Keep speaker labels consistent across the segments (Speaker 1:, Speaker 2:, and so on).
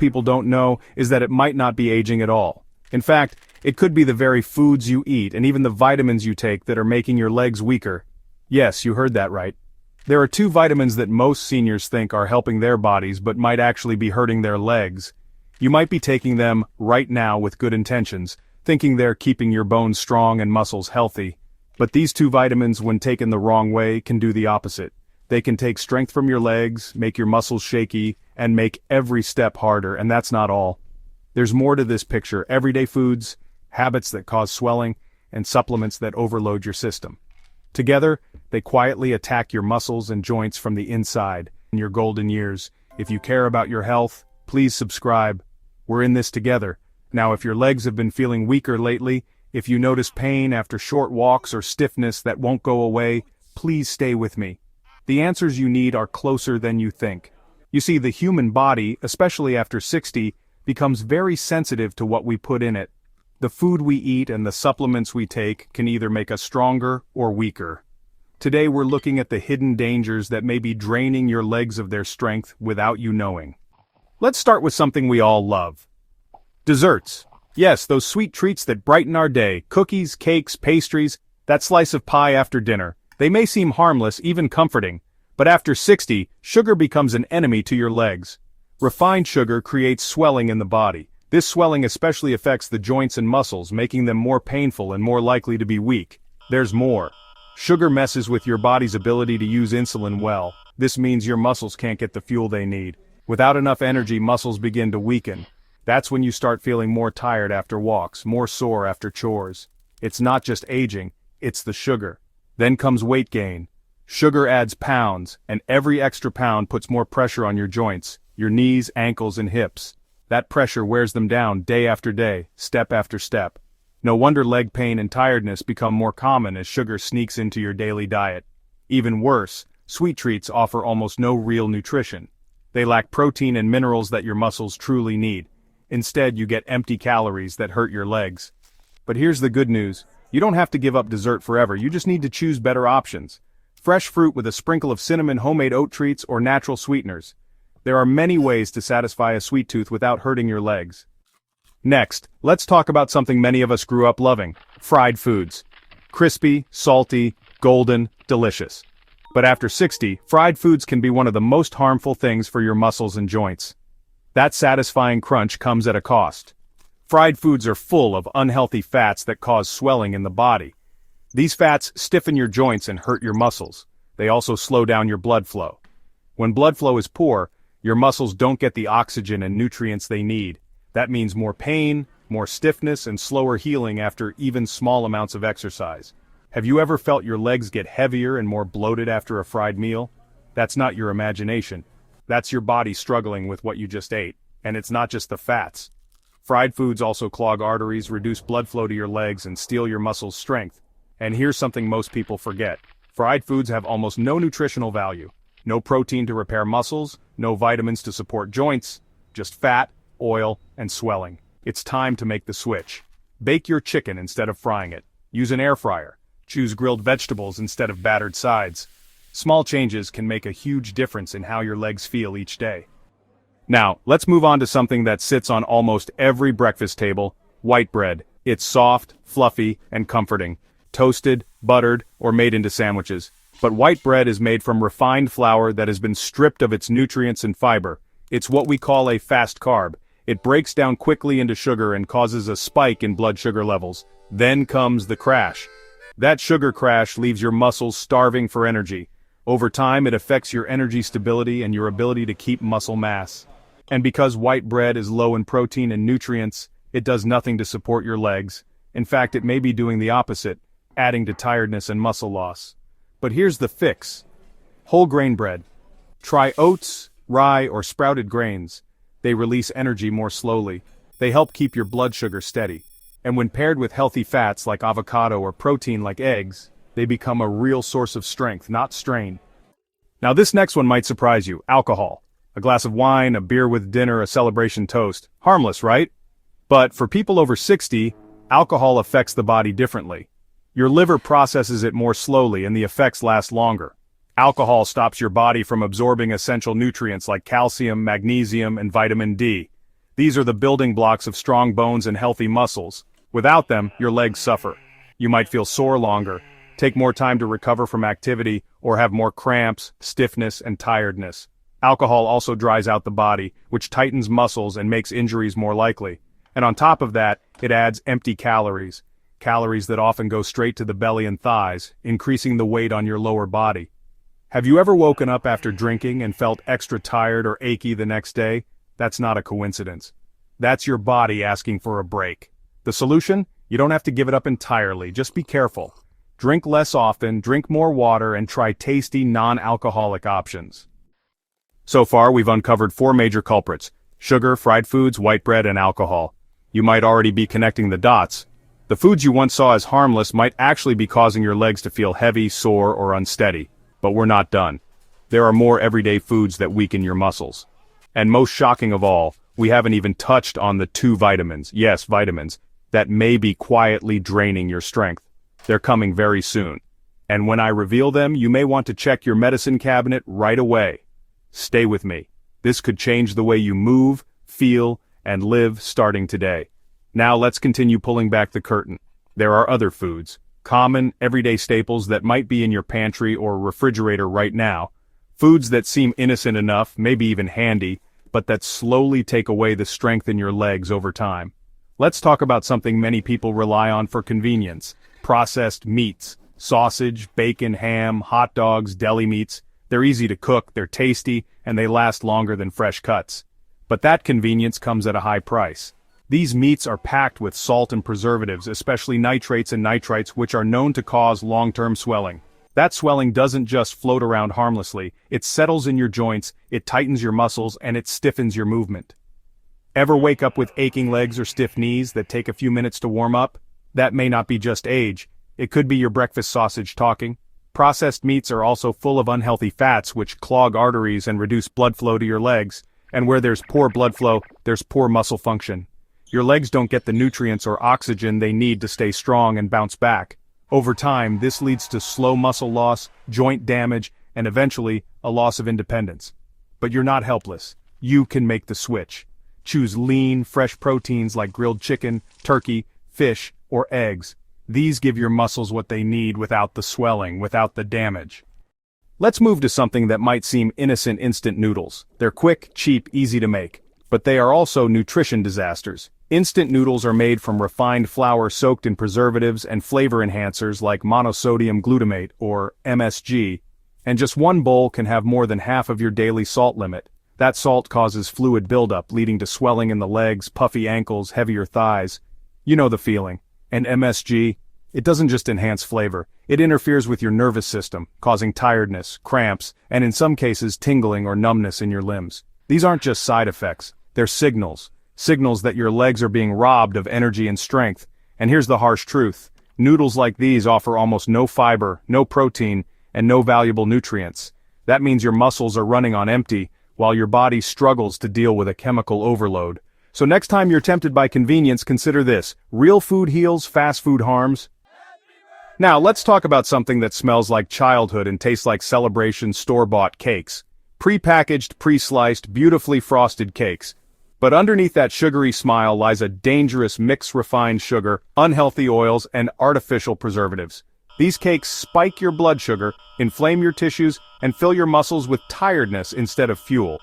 Speaker 1: people don't know is that it might not be aging at all. In fact, it could be the very foods you eat and even the vitamins you take that are making your legs weaker. Yes, you heard that right. There are two vitamins that most seniors think are helping their bodies but might actually be hurting their legs. You might be taking them right now with good intentions, thinking they're keeping your bones strong and muscles healthy. But these two vitamins, when taken the wrong way, can do the opposite. They can take strength from your legs, make your muscles shaky, and make every step harder, and that's not all. There's more to this picture: everyday foods, habits that cause swelling, and supplements that overload your system. Together, they quietly attack your muscles and joints from the inside. In your golden years, if you care about your health, please subscribe. We're in this together. Now, if your legs have been feeling weaker lately, if you notice pain after short walks or stiffness that won't go away, please stay with me. The answers you need are closer than you think. You see, the human body, especially after 60, becomes very sensitive to what we put in it. The food we eat and the supplements we take can either make us stronger or weaker. Today we're looking at the hidden dangers that may be draining your legs of their strength without you knowing. Let's start with something we all love. Desserts. Yes, those sweet treats that brighten our day: cookies, cakes, pastries, that slice of pie after dinner. They may seem harmless, even comforting, but after 60, sugar becomes an enemy to your legs. Refined sugar creates swelling in the body. This swelling especially affects the joints and muscles, making them more painful and more likely to be weak. There's more. Sugar messes with your body's ability to use insulin well. This means your muscles can't get the fuel they need. Without enough energy, muscles begin to weaken. That's when you start feeling more tired after walks, more sore after chores. It's not just aging, it's the sugar. Then comes weight gain. Sugar adds pounds, and every extra pound puts more pressure on your joints, your knees, ankles, and hips. That pressure wears them down day after day, step after step. No wonder leg pain and tiredness become more common as sugar sneaks into your daily diet. Even worse, sweet treats offer almost no real nutrition. They lack protein and minerals that your muscles truly need. Instead, you get empty calories that hurt your legs. But here's the good news. You don't have to give up dessert forever, you just need to choose better options. Fresh fruit with a sprinkle of cinnamon, homemade oat treats, or natural sweeteners. There are many ways to satisfy a sweet tooth without hurting your legs. Next, let's talk about something many of us grew up loving: fried foods. Crispy, salty, golden, delicious. But after 60, fried foods can be one of the most harmful things for your muscles and joints. That satisfying crunch comes at a cost. Fried foods are full of unhealthy fats that cause swelling in the body. These fats stiffen your joints and hurt your muscles. They also slow down your blood flow. When blood flow is poor, your muscles don't get the oxygen and nutrients they need. That means more pain, more stiffness, and slower healing after even small amounts of exercise. Have you ever felt your legs get heavier and more bloated after a fried meal? That's not your imagination. That's your body struggling with what you just ate. And it's not just the fats. Fried foods also clog arteries, reduce blood flow to your legs, and steal your muscles' strength. And here's something most people forget. Fried foods have almost no nutritional value. No protein to repair muscles, no vitamins to support joints, just fat, oil, and swelling. It's time to make the switch. Bake your chicken instead of frying it. Use an air fryer. Choose grilled vegetables instead of battered sides. Small changes can make a huge difference in how your legs feel each day. Now, let's move on to something that sits on almost every breakfast table: white bread. It's soft, fluffy, and comforting. Toasted, buttered, or made into sandwiches. But white bread is made from refined flour that has been stripped of its nutrients and fiber. It's what we call a fast carb. It breaks down quickly into sugar and causes a spike in blood sugar levels. Then comes the crash. That sugar crash leaves your muscles starving for energy. Over time, it affects your energy stability and your ability to keep muscle mass. And because white bread is low in protein and nutrients, it does nothing to support your legs. In fact, it may be doing the opposite, adding to tiredness and muscle loss. But here's the fix. Whole grain bread. Try oats, rye, or sprouted grains. They release energy more slowly. They help keep your blood sugar steady. And when paired with healthy fats like avocado or protein like eggs, they become a real source of strength, not strain. Now this next one might surprise you: alcohol. A glass of wine, a beer with dinner, a celebration toast. Harmless, right? But for people over 60, alcohol affects the body differently. Your liver processes it more slowly and the effects last longer. Alcohol stops your body from absorbing essential nutrients like calcium, magnesium, and vitamin D. These are the building blocks of strong bones and healthy muscles. Without them, your legs suffer. You might feel sore longer, take more time to recover from activity, or have more cramps, stiffness, and tiredness. Alcohol also dries out the body, which tightens muscles and makes injuries more likely. And on top of that, it adds empty calories. Calories that often go straight to the belly and thighs, increasing the weight on your lower body. Have you ever woken up after drinking and felt extra tired or achy the next day? That's not a coincidence. That's your body asking for a break. The solution? You don't have to give it up entirely, just be careful. Drink less often, drink more water, and try tasty, non-alcoholic options. So far, we've uncovered 4 major culprits: sugar, fried foods, white bread, and alcohol. You might already be connecting the dots. The foods you once saw as harmless might actually be causing your legs to feel heavy, sore, or unsteady. But we're not done. There are more everyday foods that weaken your muscles. And most shocking of all, we haven't even touched on the 2 vitamins, yes, vitamins, that may be quietly draining your strength. They're coming very soon. And when I reveal them, you may want to check your medicine cabinet right away. Stay with me. This could change the way you move, feel, and live starting today. Now let's continue pulling back the curtain. There are other foods, common, everyday staples that might be in your pantry or refrigerator right now. Foods that seem innocent enough, maybe even handy, but that slowly take away the strength in your legs over time. Let's talk about something many people rely on for convenience: processed meats. Sausage, bacon, ham, hot dogs, deli meats. They're easy to cook, they're tasty, and they last longer than fresh cuts. But that convenience comes at a high price. These meats are packed with salt and preservatives, especially nitrates and nitrites, which are known to cause long-term swelling. That swelling doesn't just float around harmlessly, it settles in your joints, it tightens your muscles, and it stiffens your movement. Ever wake up with aching legs or stiff knees that take a few minutes to warm up? That may not be just age. It could be your breakfast sausage talking. Processed meats are also full of unhealthy fats which clog arteries and reduce blood flow to your legs. And where there's poor blood flow, there's poor muscle function. Your legs don't get the nutrients or oxygen they need to stay strong and bounce back. Over time, this leads to slow muscle loss, joint damage, and eventually, a loss of independence. But you're not helpless. You can make the switch. Choose lean, fresh proteins like grilled chicken, turkey, fish, or eggs. These give your muscles what they need without the swelling, without the damage. Let's move to something that might seem innocent: instant noodles. They're quick, cheap, easy to make. But they are also nutrition disasters. Instant noodles are made from refined flour soaked in preservatives and flavor enhancers like monosodium glutamate, or MSG. And just one bowl can have more than half of your daily salt limit. That salt causes fluid buildup, leading to swelling in the legs, puffy ankles, heavier thighs. You know the feeling. And MSG, it doesn't just enhance flavor, it interferes with your nervous system, causing tiredness, cramps, and in some cases tingling or numbness in your limbs. These aren't just side effects, they're signals that your legs are being robbed of energy and strength. And here's the harsh truth: noodles like these offer almost no fiber, no protein, and no valuable nutrients. That means your muscles are running on empty, while your body struggles to deal with a chemical overload. So next time you're tempted by convenience, consider this: real food heals, fast food harms. Now let's talk about something that smells like childhood and tastes like Celebration store-bought cakes. Pre-packaged, pre-sliced, beautifully frosted cakes. But underneath that sugary smile lies a dangerous mix: refined sugar, unhealthy oils, and artificial preservatives. These cakes spike your blood sugar, inflame your tissues, and fill your muscles with tiredness instead of fuel.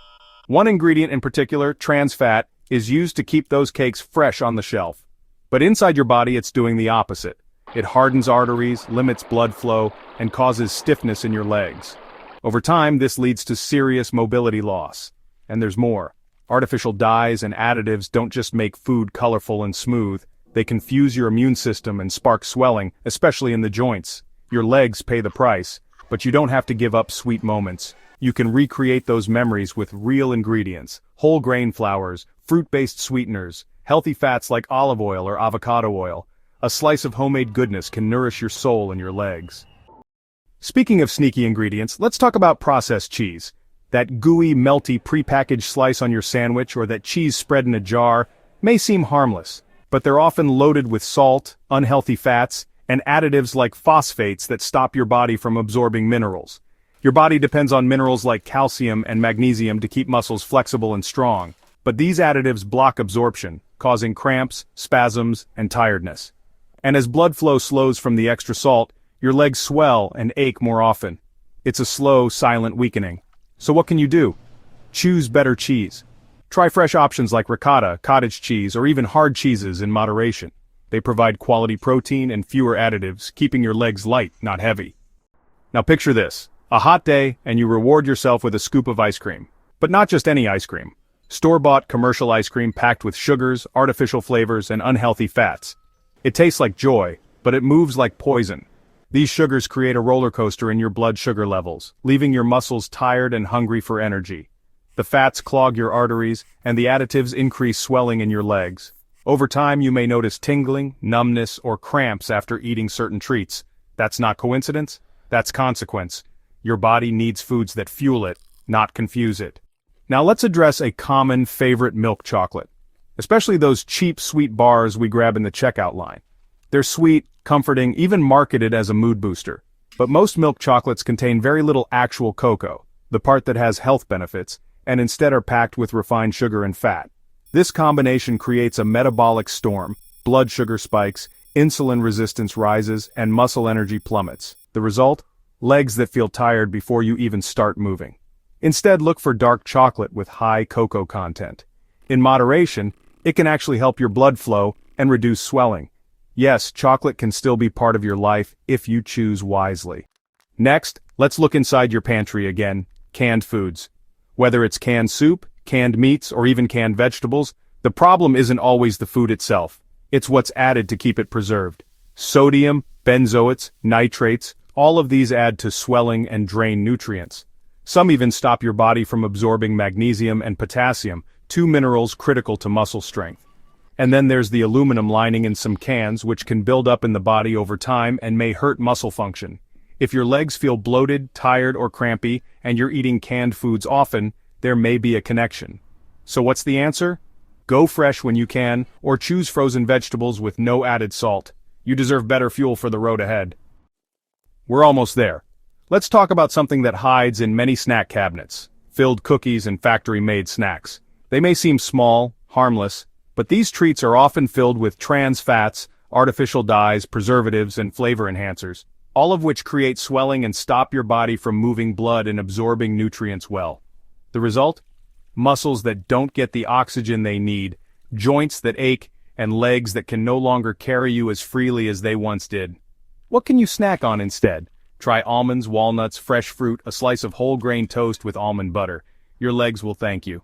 Speaker 1: One ingredient in particular, trans fat, is used to keep those cakes fresh on the shelf. But inside your body it's doing the opposite. It hardens arteries, limits blood flow, and causes stiffness in your legs. Over time, this leads to serious mobility loss. And there's more. Artificial dyes and additives don't just make food colorful and smooth, they confuse your immune system and spark swelling, especially in the joints. Your legs pay the price, but you don't have to give up sweet moments. You can recreate those memories with real ingredients: whole grain flours, fruit-based sweeteners, healthy fats like olive oil or avocado oil. A slice of homemade goodness can nourish your soul and your legs. Speaking of sneaky ingredients, let's talk about processed cheese. That gooey, melty, prepackaged slice on your sandwich or that cheese spread in a jar may seem harmless, but they're often loaded with salt, unhealthy fats, and additives like phosphates that stop your body from absorbing minerals. Your body depends on minerals like calcium and magnesium to keep muscles flexible and strong. But these additives block absorption, causing cramps, spasms, and tiredness. And as blood flow slows from the extra salt, your legs swell and ache more often. It's a slow, silent weakening. So what can you do? Choose better cheese. Try fresh options like ricotta, cottage cheese, or even hard cheeses in moderation. They provide quality protein and fewer additives, keeping your legs light, not heavy. Now picture this. A hot day, and you reward yourself with a scoop of ice cream. But not just any ice cream. Store-bought commercial ice cream packed with sugars, artificial flavors, and unhealthy fats. It tastes like joy, but it moves like poison. These sugars create a roller coaster in your blood sugar levels, leaving your muscles tired and hungry for energy. The fats clog your arteries, and the additives increase swelling in your legs. Over time you may notice tingling, numbness, or cramps after eating certain treats. That's not coincidence, that's consequence. Your body needs foods that fuel it, not confuse it. Now let's address a common favorite milk chocolate. Especially those cheap sweet bars we grab in the checkout line. They're sweet, comforting, even marketed as a mood booster. But most milk chocolates contain very little actual cocoa, the part that has health benefits, and instead are packed with refined sugar and fat. This combination creates a metabolic storm, blood sugar spikes, insulin resistance rises, and muscle energy plummets. The result? Legs that feel tired before you even start moving. Instead, look for dark chocolate with high cocoa content. In moderation, it can actually help your blood flow and reduce swelling. Yes, chocolate can still be part of your life if you choose wisely. Next, let's look inside your pantry again, canned foods. Whether it's canned soup, canned meats, or even canned vegetables, the problem isn't always the food itself. It's what's added to keep it preserved. Sodium, benzoates, nitrates, all of these add to swelling and drain nutrients. Some even stop your body from absorbing magnesium and potassium, two minerals critical to muscle strength. And then there's the aluminum lining in some cans, which can build up in the body over time and may hurt muscle function. If your legs feel bloated, tired, or crampy, and you're eating canned foods often, there may be a connection. So what's the answer? Go fresh when you can, or choose frozen vegetables with no added salt. You deserve better fuel for the road ahead. We're almost there. Let's talk about something that hides in many snack cabinets: filled cookies and factory-made snacks. They may seem small, harmless, but these treats are often filled with trans fats, artificial dyes, preservatives, and flavor enhancers, all of which create swelling and stop your body from moving blood and absorbing nutrients well. The result? Muscles that don't get the oxygen they need, joints that ache, and legs that can no longer carry you as freely as they once did. What can you snack on instead? Try almonds, walnuts, fresh fruit, a slice of whole grain toast with almond butter. Your legs will thank you.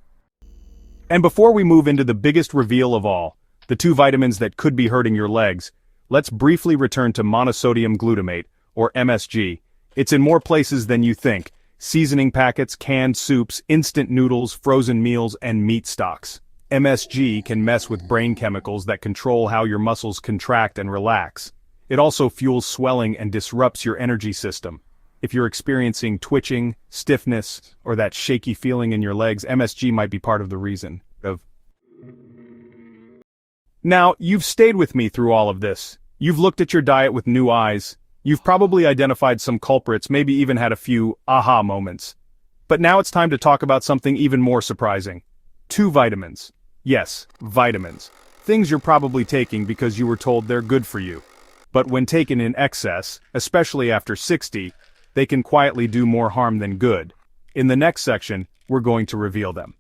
Speaker 1: And before we move into the biggest reveal of all, the two vitamins that could be hurting your legs, let's briefly return to monosodium glutamate, or MSG. It's in more places than you think: seasoning packets, canned soups, instant noodles, frozen meals, and meat stocks. MSG can mess with brain chemicals that control how your muscles contract and relax. It also fuels swelling and disrupts your energy system. If you're experiencing twitching, stiffness, or that shaky feeling in your legs, MSG might be part of the reason. Now, you've stayed with me through all of this. You've looked at your diet with new eyes. You've probably identified some culprits, maybe even had a few aha moments. But now it's time to talk about something even more surprising. Two vitamins. Yes, vitamins. Things you're probably taking because you were told they're good for you. But when taken in excess, especially after 60, they can quietly do more harm than good. In the next section, we're going to reveal them.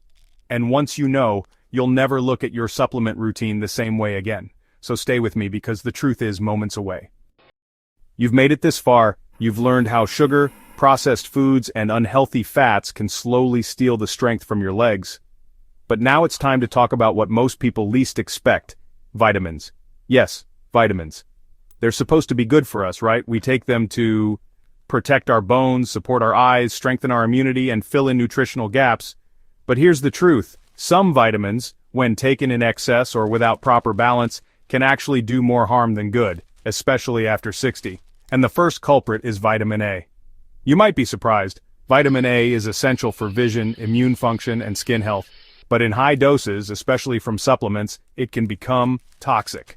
Speaker 1: And once you know, you'll never look at your supplement routine the same way again. So stay with me, because the truth is moments away. You've made it this far. You've learned how sugar, processed foods, and unhealthy fats can slowly steal the strength from your legs. But now it's time to talk about what most people least expect: vitamins. Yes, vitamins. They're supposed to be good for us, right? We take them to protect our bones, support our eyes, strengthen our immunity, and fill in nutritional gaps. But here's the truth: some vitamins, when taken in excess or without proper balance, can actually do more harm than good, especially after 60. And the first culprit is vitamin A. You might be surprised. Vitamin A is essential for vision, immune function, and skin health. But in high doses, especially from supplements, it can become toxic.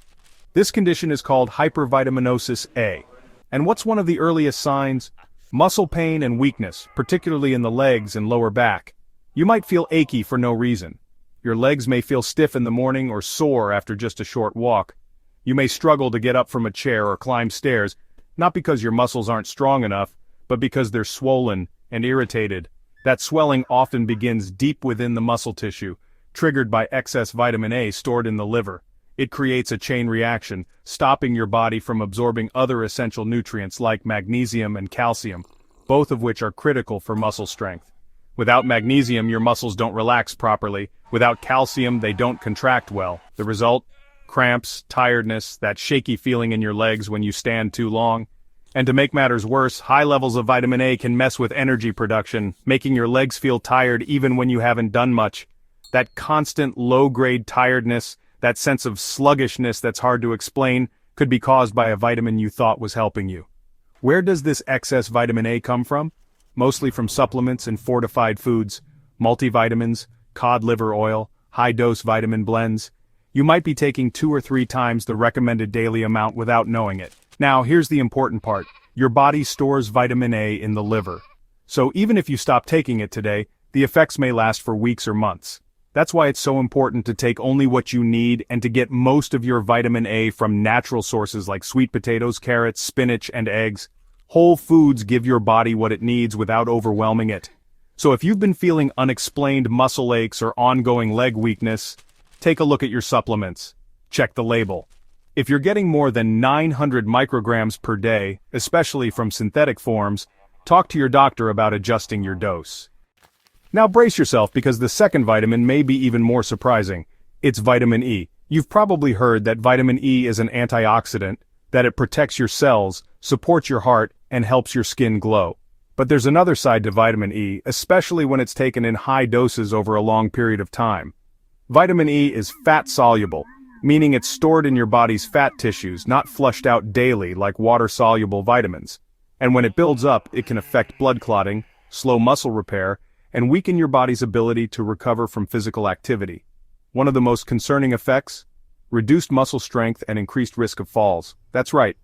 Speaker 1: This condition is called hypervitaminosis A. And what's one of the earliest signs? Muscle pain and weakness, particularly in the legs and lower back. You might feel achy for no reason. Your legs may feel stiff in the morning or sore after just a short walk. You may struggle to get up from a chair or climb stairs, not because your muscles aren't strong enough, but because they're swollen and irritated. That swelling often begins deep within the muscle tissue, triggered by excess vitamin A stored in the liver. It creates a chain reaction, stopping your body from absorbing other essential nutrients like magnesium and calcium, both of which are critical for muscle strength. Without magnesium, your muscles don't relax properly. Without calcium, they don't contract well. The result? Cramps, tiredness, that shaky feeling in your legs when you stand too long. And to make matters worse, high levels of vitamin A can mess with energy production, making your legs feel tired even when you haven't done much. That constant low-grade tiredness, that sense of sluggishness that's hard to explain, could be caused by a vitamin you thought was helping you. Where does this excess vitamin A come from? Mostly from supplements and fortified foods, multivitamins, cod liver oil, high-dose vitamin blends. You might be taking 2 or 3 times the recommended daily amount without knowing it. Now, here's the important part. Your body stores vitamin A in the liver. So even if you stop taking it today, the effects may last for weeks or months. That's why it's so important to take only what you need and to get most of your vitamin A from natural sources like sweet potatoes, carrots, spinach, and eggs. Whole foods give your body what it needs without overwhelming it. So if you've been feeling unexplained muscle aches or ongoing leg weakness, take a look at your supplements. Check the label. If you're getting more than 900 micrograms per day, especially from synthetic forms, talk to your doctor about adjusting your dose. Now brace yourself because the second vitamin may be even more surprising. It's vitamin E. You've probably heard that vitamin E is an antioxidant, that it protects your cells, supports your heart, and helps your skin glow. But there's another side to vitamin E, especially when it's taken in high doses over a long period of time. Vitamin E is fat-soluble, meaning it's stored in your body's fat tissues, not flushed out daily like water-soluble vitamins. And when it builds up, it can affect blood clotting, slow muscle repair, and weaken your body's ability to recover from physical activity. One of the most concerning effects? Reduced muscle strength and increased risk of falls. That's right.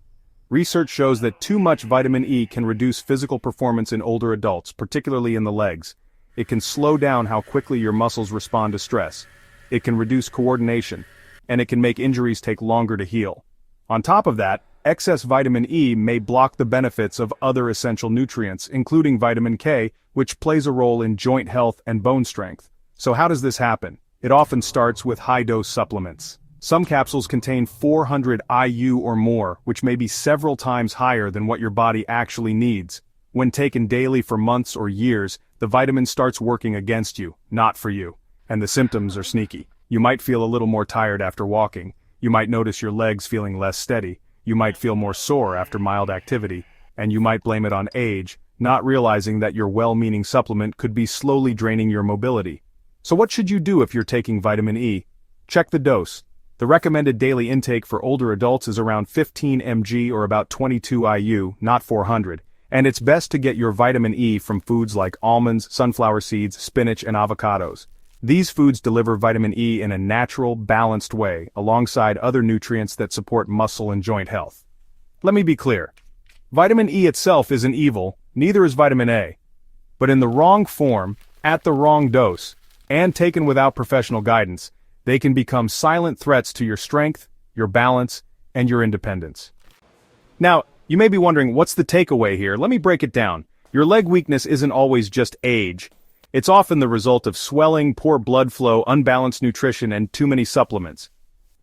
Speaker 1: Research shows that too much vitamin E can reduce physical performance in older adults, particularly in the legs. It can slow down how quickly your muscles respond to stress. It can reduce coordination, and it can make injuries take longer to heal. On top of that, excess vitamin E may block the benefits of other essential nutrients, including vitamin K, which plays a role in joint health and bone strength. So how does this happen? It often starts with high-dose supplements. Some capsules contain 400 IU or more, which may be several times higher than what your body actually needs. When taken daily for months or years, the vitamin starts working against you, not for you. And the symptoms are sneaky. You might feel a little more tired after walking. You might notice your legs feeling less steady. You might feel more sore after mild activity. And you might blame it on age, not realizing that your well-meaning supplement could be slowly draining your mobility. So what should you do if you're taking vitamin E? Check the dose. The recommended daily intake for older adults is around 15 mg or about 22 IU, not 400. And it's best to get your vitamin E from foods like almonds, sunflower seeds, spinach, and avocados. These foods deliver vitamin E in a natural, balanced way, alongside other nutrients that support muscle and joint health. Let me be clear. Vitamin E itself isn't evil, neither is vitamin A. But in the wrong form, at the wrong dose, and taken without professional guidance, they can become silent threats to your strength, your balance, and your independence. Now, you may be wondering, what's the takeaway here? Let me break it down. Your leg weakness isn't always just age. It's often the result of swelling, poor blood flow, unbalanced nutrition, and too many supplements.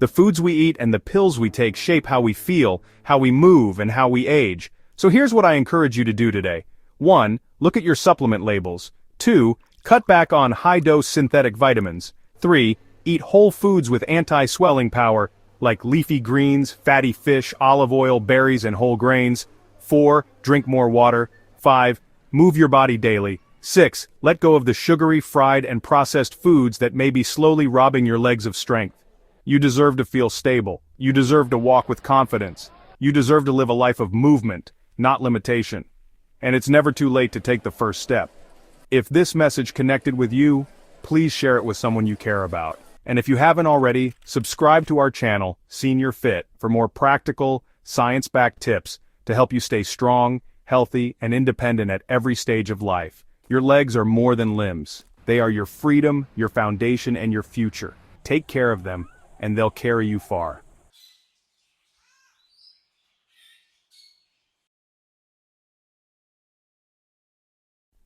Speaker 1: The foods we eat and the pills we take shape how we feel, how we move, and how we age. So here's what I encourage you to do today. 1. Look at your supplement labels. 2. Cut back on high-dose synthetic vitamins. 3. Eat whole foods with anti-swelling power, like leafy greens, fatty fish, olive oil, berries, and whole grains. 4. Drink more water. 5. Move your body daily. 6. Let go of the sugary, fried, and processed foods that may be slowly robbing your legs of strength. You deserve to feel stable. You deserve to walk with confidence. You deserve to live a life of movement, not limitation. And it's never too late to take the first step. If this message connected with you, please share it with someone you care about. And if you haven't already, subscribe to our channel, Senior Fit, for more practical, science-backed tips to help you stay strong, healthy, and independent at every stage of life. Your legs are more than limbs. They are your freedom, your foundation, and your future. Take care of them, and they'll carry you far.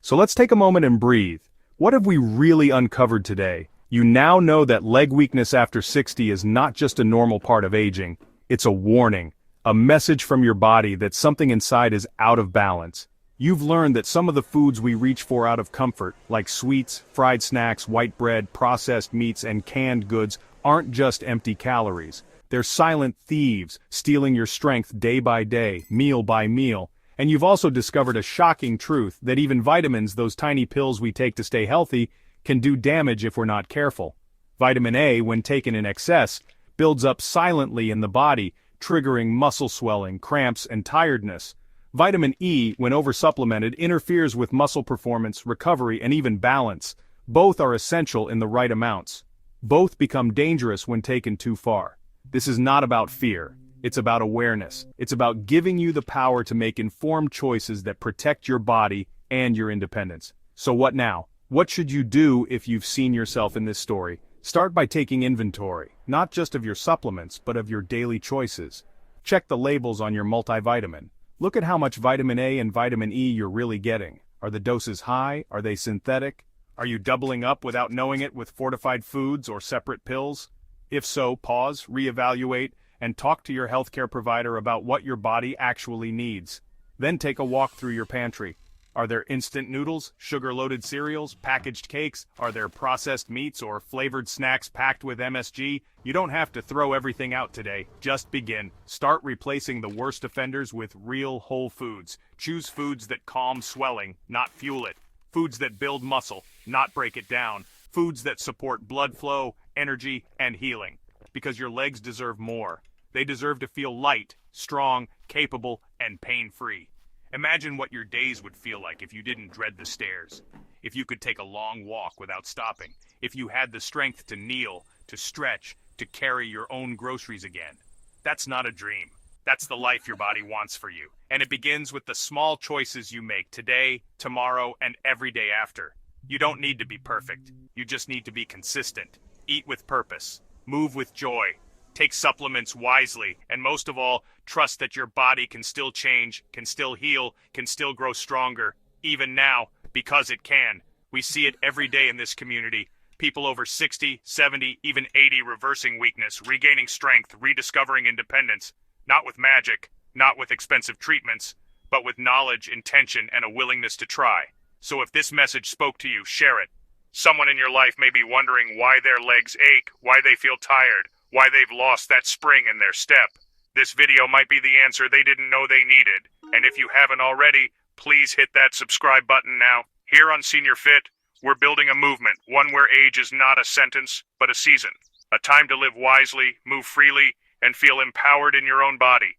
Speaker 1: So let's take a moment and breathe. What have we really uncovered today? You now know that leg weakness after 60 is not just a normal part of aging. It's a warning, a message from your body that something inside is out of balance. You've learned that some of the foods we reach for out of comfort, like sweets, fried snacks, white bread, processed meats, and canned goods, aren't just empty calories. They're silent thieves, stealing your strength day by day, meal by meal. And you've also discovered a shocking truth that even vitamins, those tiny pills we take to stay healthy, can do damage if we're not careful. Vitamin A, when taken in excess, builds up silently in the body, triggering muscle swelling, cramps, and tiredness. Vitamin E, when oversupplemented, interferes with muscle performance, recovery, and even balance. Both are essential in the right amounts. Both become dangerous when taken too far. This is not about fear. It's about awareness. It's about giving you the power to make informed choices that protect your body and your independence. So what now? What should you do if you've seen yourself in this story? Start by taking inventory, not just of your supplements, but of your daily choices. Check the labels on your multivitamin. Look at how much vitamin A and vitamin E you're really getting. Are the doses high? Are they synthetic? Are you doubling up without knowing it with fortified foods or separate pills? If so, pause, reevaluate, and talk to your healthcare provider about what your body actually needs. Then take a walk through your pantry. Are there instant noodles, sugar-loaded cereals, packaged cakes? Are there processed meats or flavored snacks packed with MSG? You don't have to throw everything out today. Just begin. Start replacing the worst offenders with real whole foods. Choose foods that calm swelling, not fuel it. Foods that build muscle, not break it down. Foods that support blood flow, energy, and healing. Because your legs deserve more. They deserve to feel light, strong, capable, and pain-free. Imagine what your days would feel like if you didn't dread the stairs. If you could take a long walk without stopping. If you had the strength to kneel, to stretch, to carry your own groceries again. That's not a dream. That's the life your body wants for you. And it begins with the small choices you make today, tomorrow, and every day after. You don't need to be perfect. You just need to be consistent. Eat with purpose. Move with joy. Take supplements wisely, and most of all, trust that your body can still change, can still heal, can still grow stronger, even now, because it can. We see it every day in this community. People over 60, 70, even 80 reversing weakness, regaining strength, rediscovering independence. Not with magic, not with expensive treatments, but with knowledge, intention, and a willingness to try. So if this message spoke to you, share it. Someone in your life may be wondering why their legs ache, why they feel tired, why they've lost that spring in their step. This video might be the answer they didn't know they needed. And if you haven't already, please hit that subscribe button now. Here on Senior Fit, we're building a movement, one where age is not a sentence, but a season. A time to live wisely, move freely, and feel empowered in your own body.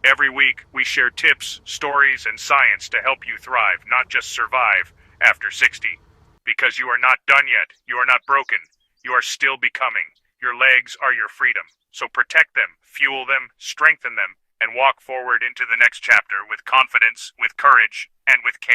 Speaker 1: Every week, we share tips, stories, and science to help you thrive, not just survive, after 60. Because you are not done yet, you are not broken, you are still becoming. Your legs are your freedom, so protect them, fuel them, strengthen them, and walk forward into the next chapter with confidence, with courage, and with care.